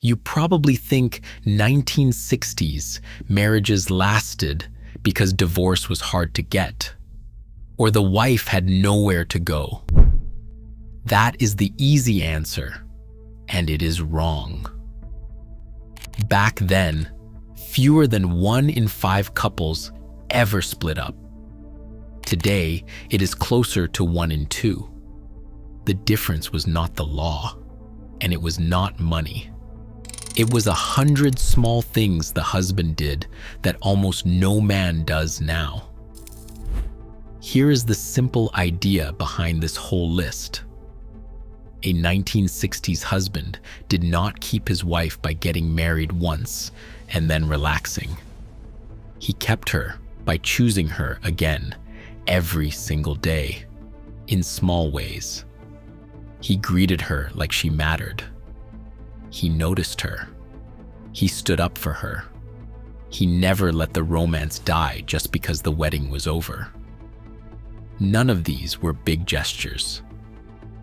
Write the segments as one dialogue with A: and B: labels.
A: You probably think 1960s marriages lasted because divorce was hard to get, or the wife had nowhere to go. That is the easy answer, and it is wrong. Back then, fewer than 1 in 5 couples ever split up. Today, it is closer to 1 in 2. The difference was not the law, and it was not money. It was 100 small things the husband did that almost no man does now. Here is the simple idea behind this whole list. A 1960s husband did not keep his wife by getting married once and then relaxing. He kept her by choosing her again every single day, in small ways. He greeted her like she mattered. He noticed her. He stood up for her. He never let the romance die just because the wedding was over. None of these were big gestures.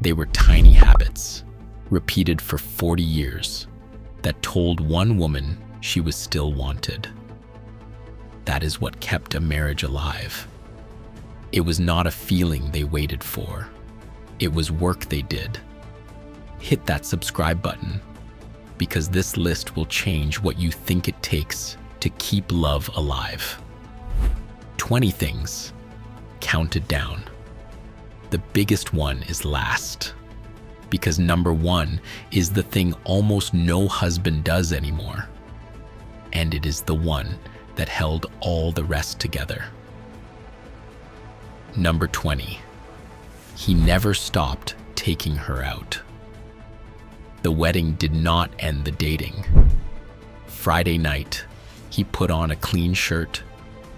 A: They were tiny habits, repeated for 40 years, that told one woman she was still wanted. That is what kept a marriage alive. It was not a feeling they waited for. It was work they did. Hit that subscribe button, because this list will change what you think it takes to keep love alive. 20 things counted down. The biggest one is last, because number 1 is the thing almost no husband does anymore, and it is the one that held all the rest together. Number 20. He never stopped taking her out. The wedding did not end the dating. Friday night, he put on a clean shirt,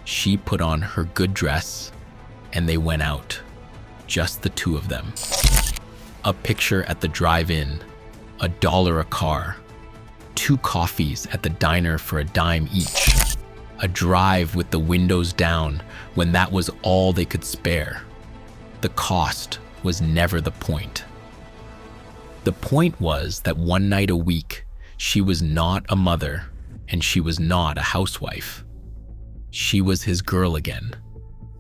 A: she put on her good dress, and they went out, just the two of them. A picture at the drive-in, $1 a car, 2 coffees at the diner for a dime each, a drive with the windows down when that was all they could spare. The cost was never the point. The point was that one night a week, she was not a mother and she was not a housewife. She was his girl again,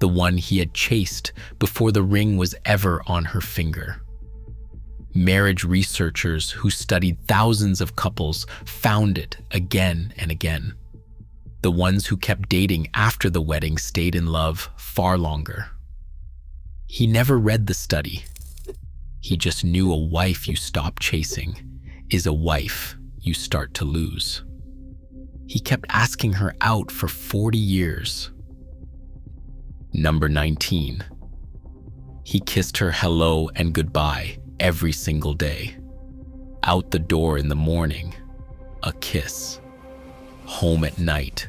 A: the one he had chased before the ring was ever on her finger. Marriage researchers who studied thousands of couples found it again and again. The ones who kept dating after the wedding stayed in love far longer. He never read the study. He just knew a wife you stop chasing is a wife you start to lose. He kept asking her out for 40 years. Number 19. He kissed her hello and goodbye every single day. Out the door in the morning, a kiss. Home at night,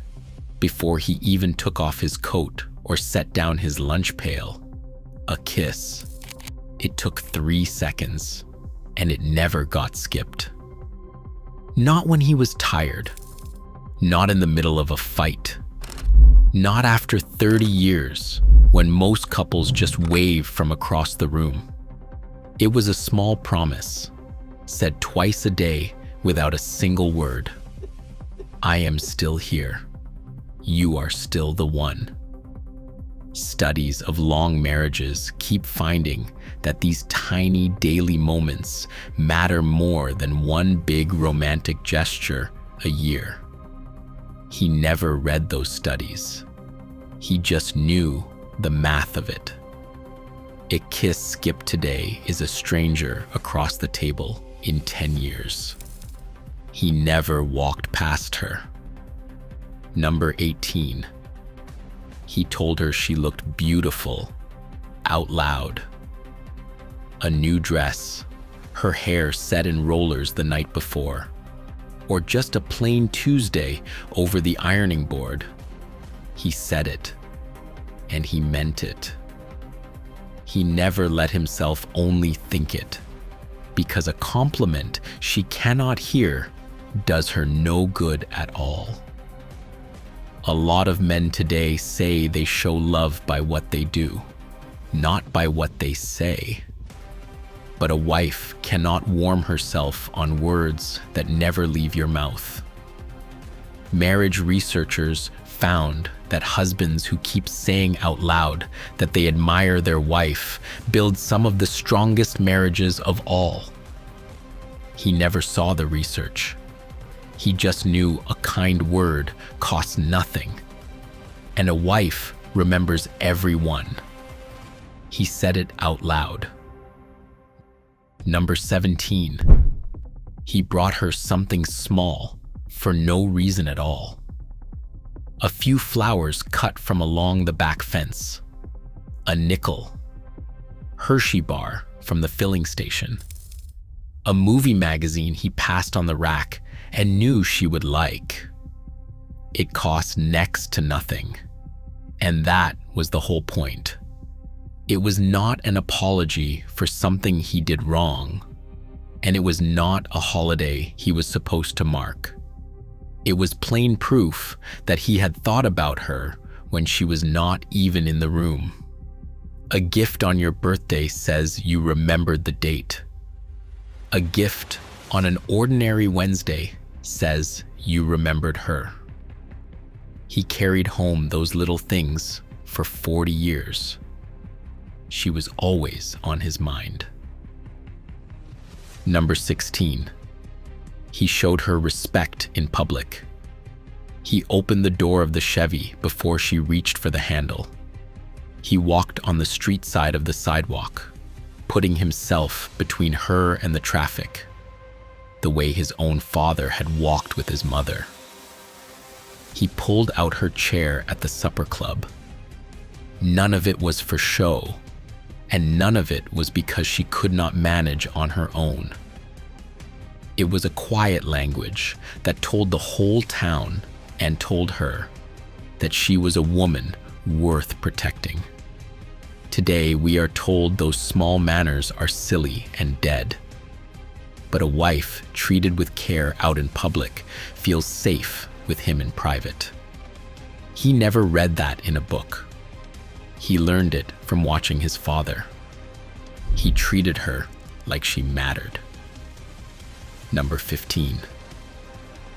A: before he even took off his coat or set down his lunch pail, a kiss. It took 3 seconds, and it never got skipped. Not when he was tired, not in the middle of a fight, not after 30 years, when most couples just wave from across the room. It was a small promise, said twice a day without a single word. I am still here. You are still the one. Studies of long marriages keep finding that these tiny daily moments matter more than one big romantic gesture a year. He never read those studies. He just knew the math of it. A kiss skipped today is a stranger across the table in 10 years. He never walked past her. Number 18. He told her she looked beautiful, out loud. A new dress, her hair set in rollers the night before, or just a plain Tuesday over the ironing board. He said it, and he meant it. He never let himself only think it, because a compliment she cannot hear does her no good at all. A lot of men today say they show love by what they do, not by what they say. But a wife cannot warm herself on words that never leave your mouth. Marriage researchers found that husbands who keep saying out loud that they admire their wife build some of the strongest marriages of all. He never saw the research. He just knew a kind word costs nothing, and a wife remembers every one. He said it out loud. Number 17. He brought her something small for no reason at all. A few flowers cut from along the back fence. A nickel. Hershey bar from the filling station. A movie magazine he passed on the rack and knew she would like. It cost next to nothing. And that was the whole point. It was not an apology for something he did wrong, and it was not a holiday he was supposed to mark. It was plain proof that he had thought about her when she was not even in the room. A gift on your birthday says you remembered the date. A gift on an ordinary Wednesday says you remembered her. He carried home those little things for 40 years. She was always on his mind. Number 16. He showed her respect in public. He opened the door of the Chevy before she reached for the handle. He walked on the street side of the sidewalk, putting himself between her and the traffic, the way his own father had walked with his mother. He pulled out her chair at the supper club. None of it was for show, and none of it was because she could not manage on her own. It was a quiet language that told the whole town and told her that she was a woman worth protecting. Today, we are told those small manners are silly and dead. But a wife treated with care out in public feels safe with him in private. He never read that in a book. He learned it from watching his father. He treated her like she mattered. Number 15.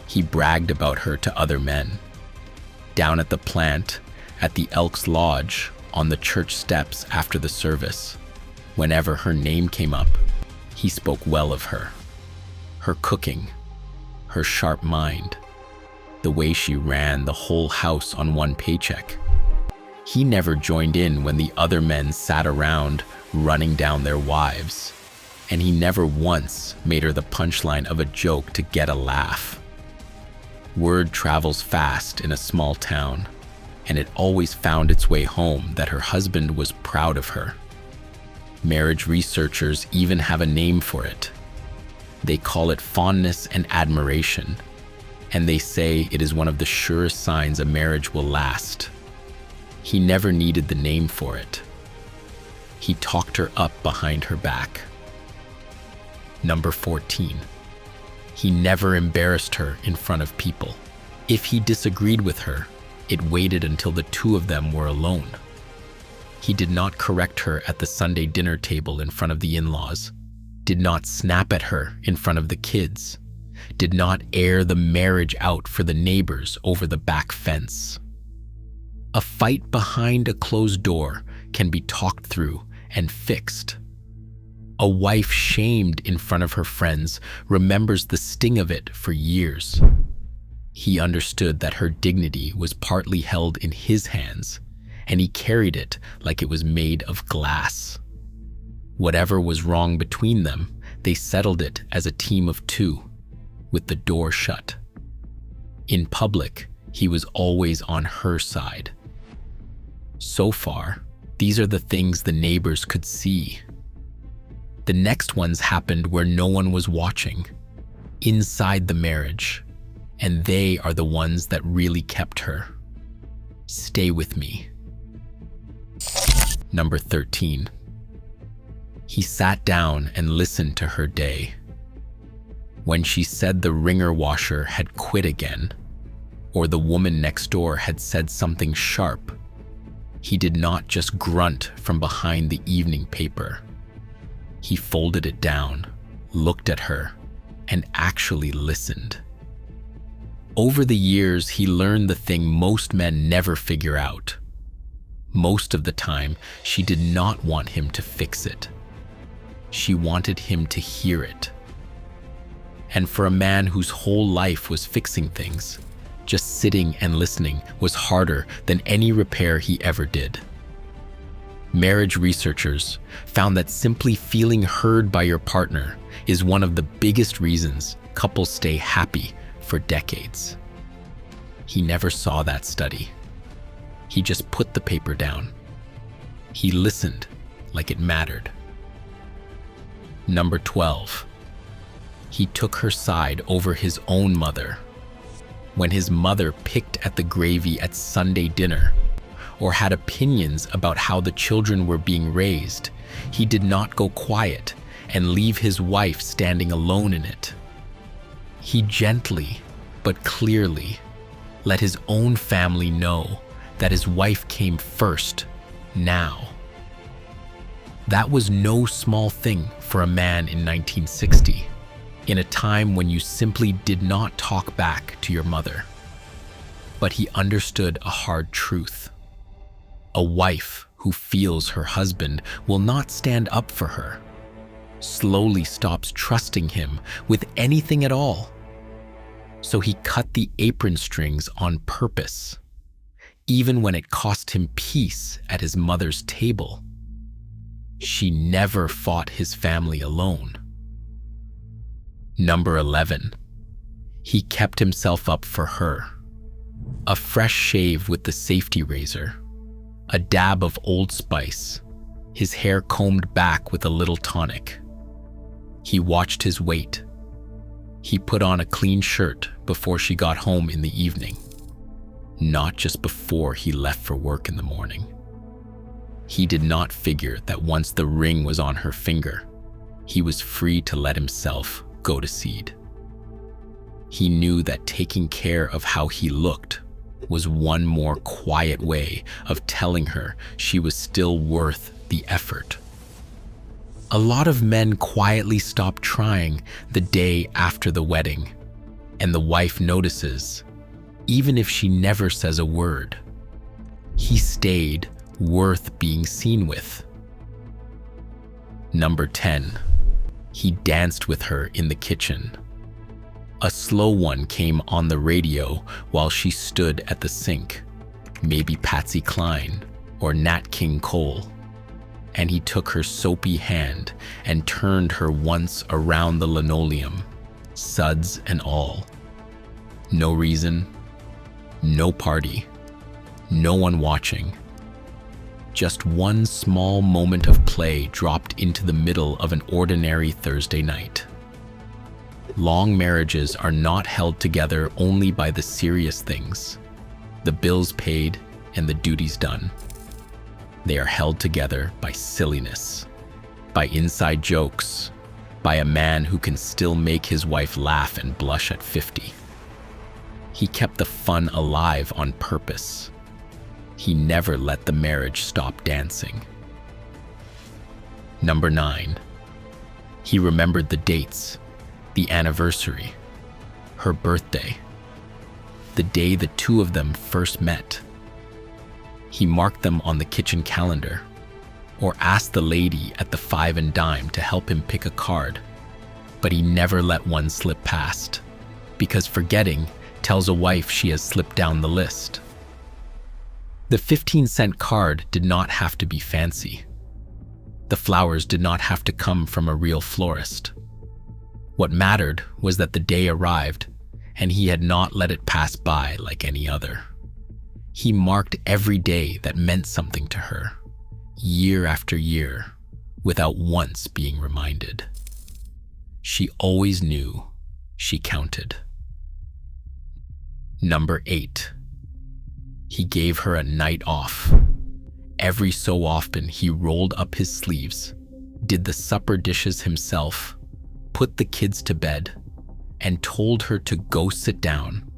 A: He bragged about her to other men. Down at the plant, at the Elks Lodge, on the church steps after the service, whenever her name came up, he spoke well of her. Her cooking, her sharp mind, the way she ran the whole house on one paycheck. He never joined in when the other men sat around running down their wives, and he never once made her the punchline of a joke to get a laugh. Word travels fast in a small town, and it always found its way home that her husband was proud of her. Marriage researchers even have a name for it. They call it fondness and admiration, and they say it is one of the surest signs a marriage will last. He never needed the name for it. He talked her up behind her back. Number 14. He never embarrassed her in front of people. If he disagreed with her, it waited until the two of them were alone. He did not correct her at the Sunday dinner table in front of the in-laws, did not snap at her in front of the kids, did not air the marriage out for the neighbors over the back fence. A fight behind a closed door can be talked through and fixed. A wife shamed in front of her friends remembers the sting of it for years. He understood that her dignity was partly held in his hands, and he carried it like it was made of glass. Whatever was wrong between them, they settled it as a team of two, with the door shut. In public, he was always on her side. So far, these are the things the neighbors could see. The next ones happened where no one was watching, inside the marriage, and they are the ones that really kept her. Stay with me. Number 13. He sat down and listened to her day. When she said the ringer washer had quit again, or the woman next door had said something sharp, he did not just grunt from behind the evening paper. He folded it down, looked at her, and actually listened. Over the years, he learned the thing most men never figure out. Most of the time, she did not want him to fix it. She wanted him to hear it. And for a man whose whole life was fixing things, just sitting and listening was harder than any repair he ever did. Marriage researchers found that simply feeling heard by your partner is one of the biggest reasons couples stay happy for decades. He never saw that study. He just put the paper down. He listened like it mattered. Number 12. He took her side over his own mother. When his mother picked at the gravy at Sunday dinner, or had opinions about how the children were being raised, he did not go quiet and leave his wife standing alone in it. He gently but clearly let his own family know that his wife came first now. That was no small thing for a man in 1960, in a time when you simply did not talk back to your mother. But he understood a hard truth. A wife who feels her husband will not stand up for her slowly stops trusting him with anything at all. So he cut the apron strings on purpose, even when it cost him peace at his mother's table. She never fought his family alone. Number 11. He kept himself up for her. A fresh shave with the safety razor, a dab of Old Spice, his hair combed back with a little tonic. He watched his weight. He put on a clean shirt before she got home in the evening, not just before he left for work in the morning. He did not figure that once the ring was on her finger, he was free to let himself go to seed. He knew that taking care of how he looked was one more quiet way of telling her she was still worth the effort. A lot of men quietly stop trying the day after the wedding, and the wife notices, even if she never says a word. He stayed worth being seen with. Number 10. He danced with her in the kitchen. A slow one came on the radio while she stood at the sink, maybe Patsy Cline or Nat King Cole, and he took her soapy hand and turned her once around the linoleum, suds and all. No reason, no party, no one watching. Just one small moment of play dropped into the middle of an ordinary Thursday night. Long marriages are not held together only by the serious things, the bills paid and the duties done. They are held together by silliness, by inside jokes, by a man who can still make his wife laugh and blush at 50. He kept the fun alive on purpose. He never let the marriage stop dancing. Number 9. He remembered the dates, the anniversary, her birthday, the day the two of them first met. He marked them on the kitchen calendar, or asked the lady at the Five and Dime to help him pick a card, but he never let one slip past, because forgetting tells a wife she has slipped down the list. The 15-cent card did not have to be fancy. The flowers did not have to come from a real florist. What mattered was that the day arrived, and he had not let it pass by like any other. He marked every day that meant something to her, year after year, without once being reminded. She always knew she counted. Number 8. He gave her a night off. Every so often, he rolled up his sleeves, did the supper dishes himself, put the kids to bed, and told her to go sit down,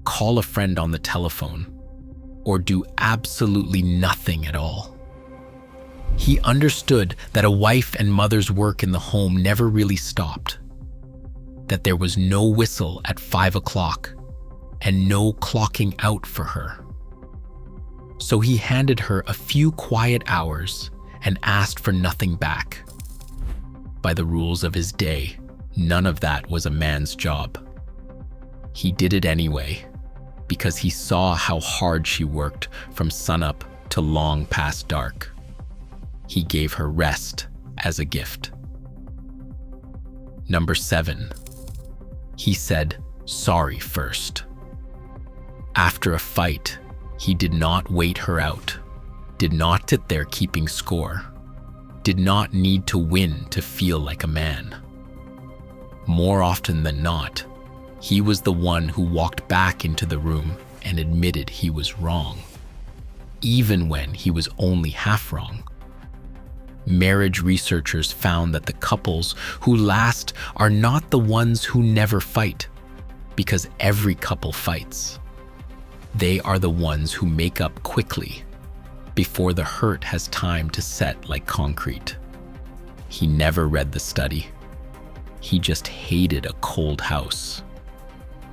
A: call a friend on the telephone, or do absolutely nothing at all. He understood that a wife and mother's work in the home never really stopped, that there was no whistle at 5 o'clock and no clocking out for her. So he handed her a few quiet hours and asked for nothing back. By the rules of his day, none of that was a man's job. He did it anyway, because he saw how hard she worked from sunup to long past dark. He gave her rest as a gift. Number 7. He said sorry first. After a fight, he did not wait her out, did not sit there keeping score, did not need to win to feel like a man. More often than not, he was the one who walked back into the room and admitted he was wrong, even when he was only half wrong. Marriage researchers found that the couples who last are not the ones who never fight, because every couple fights. They are the ones who make up quickly, before the hurt has time to set like concrete. He never read the study. He just hated a cold house.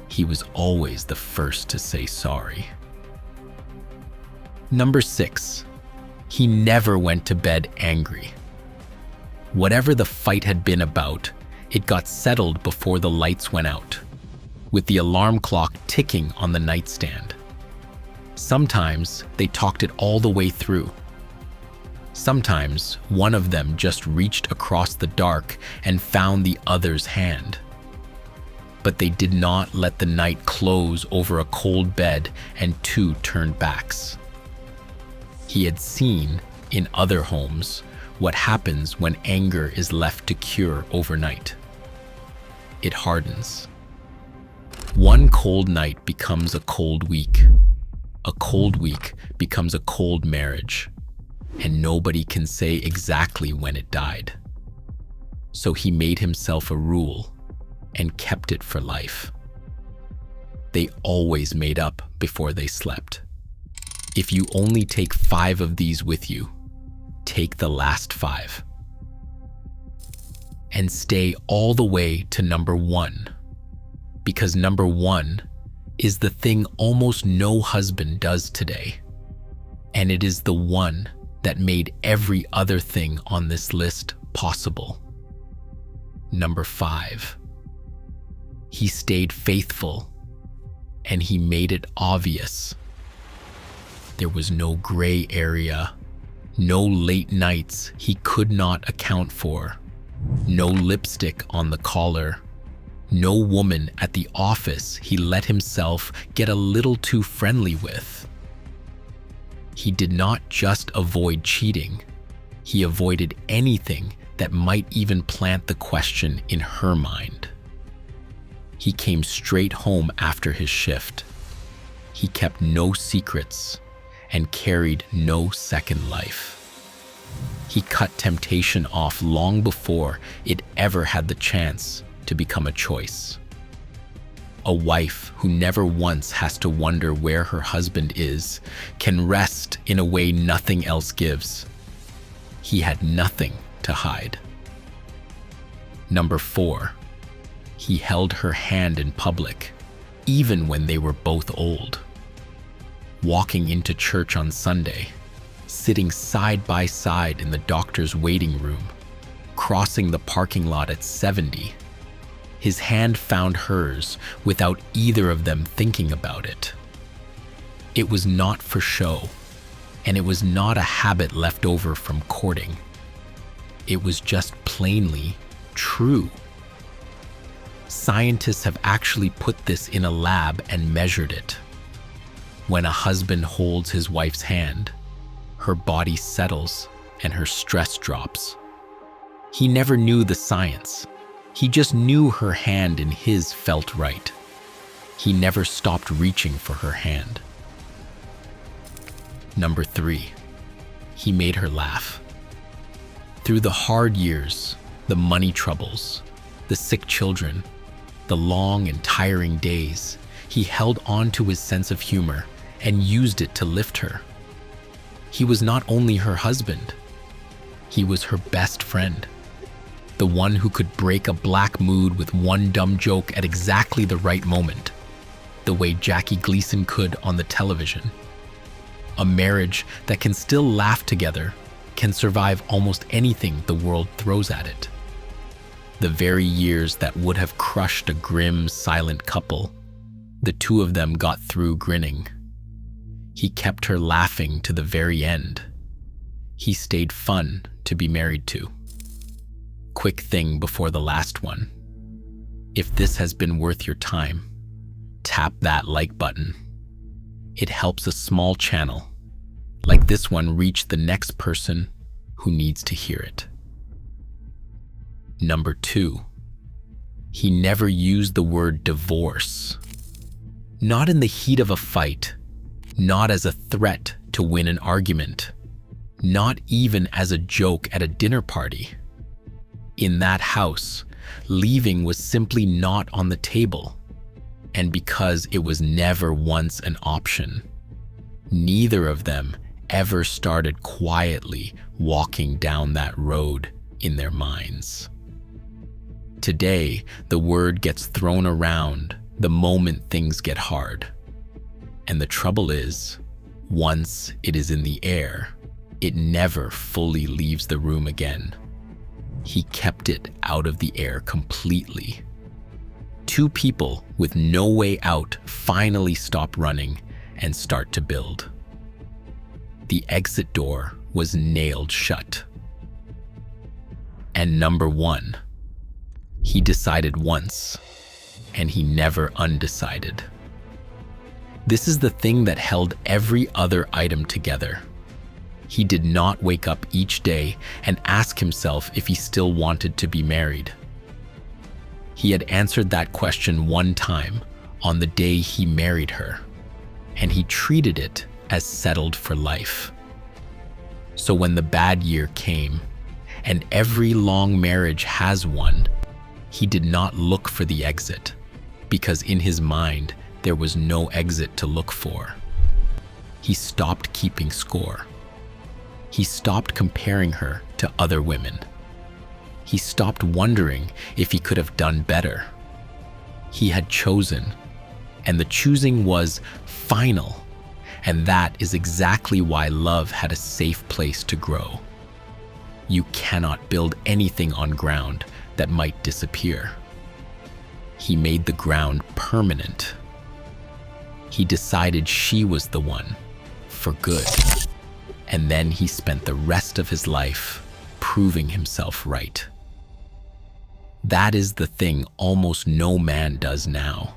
A: He was always the first to say sorry. Number 6. He never went to bed angry. Whatever the fight had been about, it got settled before the lights went out, with the alarm clock ticking on the nightstand. Sometimes they talked it all the way through. Sometimes one of them just reached across the dark and found the other's hand. But they did not let the night close over a cold bed and two turned backs. He had seen, in other homes, what happens when anger is left to cure overnight. It hardens. One cold night becomes a cold week. A cold week becomes a cold marriage, and nobody can say exactly when it died. So he made himself a rule and kept it for life. They always made up before they slept. If you only take 5 of these with you, take the last 5. And stay all the way to number 1, because number 1 is the thing almost no husband does today, and it is the one that made every other thing on this list possible. Number 5. He stayed faithful, and he made it obvious. There was no gray area, no late nights he could not account for, no lipstick on the collar, no woman at the office he let himself get a little too friendly with. He did not just avoid cheating, he avoided anything that might even plant the question in her mind. He came straight home after his shift. He kept no secrets and carried no second life. He cut temptation off long before it ever had the chance to become a choice. A wife who never once has to wonder where her husband is can rest in a way nothing else gives. He had nothing to hide. Number 4. He held her hand in public, even when they were both old. Walking into church on Sunday, sitting side by side in the doctor's waiting room, crossing the parking lot at 70, his hand found hers without either of them thinking about it. It was not for show, and it was not a habit left over from courting. It was just plainly true. Scientists have actually put this in a lab and measured it. When a husband holds his wife's hand, her body settles and her stress drops. He never knew the science. He just knew her hand in his felt right. He never stopped reaching for her hand. Number 3. He made her laugh. Through the hard years, the money troubles, the sick children, the long and tiring days, he held on to his sense of humor and used it to lift her. He was not only her husband, He was her best friend, the one who could break a black mood with one dumb joke at exactly the right moment, the way Jackie Gleason could on the television. A marriage that can still laugh together, can survive almost anything the world throws at it. The very years that would have crushed a grim, silent couple, the two of them got through grinning. He kept her laughing to the very end. He stayed fun to be married to. Quick thing before the last one. If this has been worth your time, tap that like button. It helps a small channel like this one reach the next person who needs to hear it. Number 2, he never used the word divorce. Not in the heat of a fight, not as a threat to win an argument, not even as a joke at a dinner party. In that house, leaving was simply not on the table. And because it was never once an option, neither of them ever started quietly walking down that road in their minds. Today, the word gets thrown around the moment things get hard. And the trouble is, once it is in the air, it never fully leaves the room again. He kept it out of the air completely. Two people with no way out finally stop running and start to build. The exit door was nailed shut. And number 1, he decided once, and he never undecided. This is the thing that held every other item together. He did not wake up each day and ask himself if he still wanted to be married. He had answered that question one time on the day he married her, and he treated it as settled for life. So when the bad year came, and every long marriage has one, he did not look for the exit, because in his mind there was no exit to look for. He stopped keeping score. He stopped comparing her to other women. He stopped wondering if he could have done better. He had chosen, and the choosing was final. And that is exactly why love had a safe place to grow. You cannot build anything on ground that might disappear. He made the ground permanent. He decided she was the one, for good. And then he spent the rest of his life proving himself right. That is the thing almost no man does now.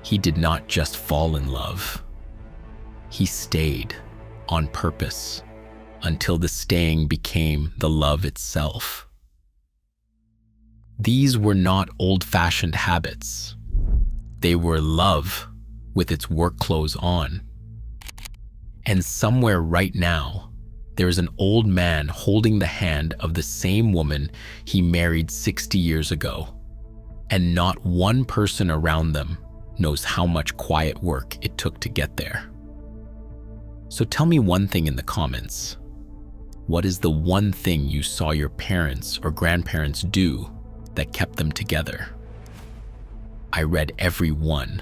A: He did not just fall in love. He stayed on purpose until the staying became the love itself. These were not old-fashioned habits. They were love with its work clothes on. And somewhere right now, there is an old man holding the hand of the same woman he married 60 years ago. And not one person around them knows how much quiet work it took to get there. So tell me one thing in the comments. What is the one thing you saw your parents or grandparents do that kept them together? I read every one,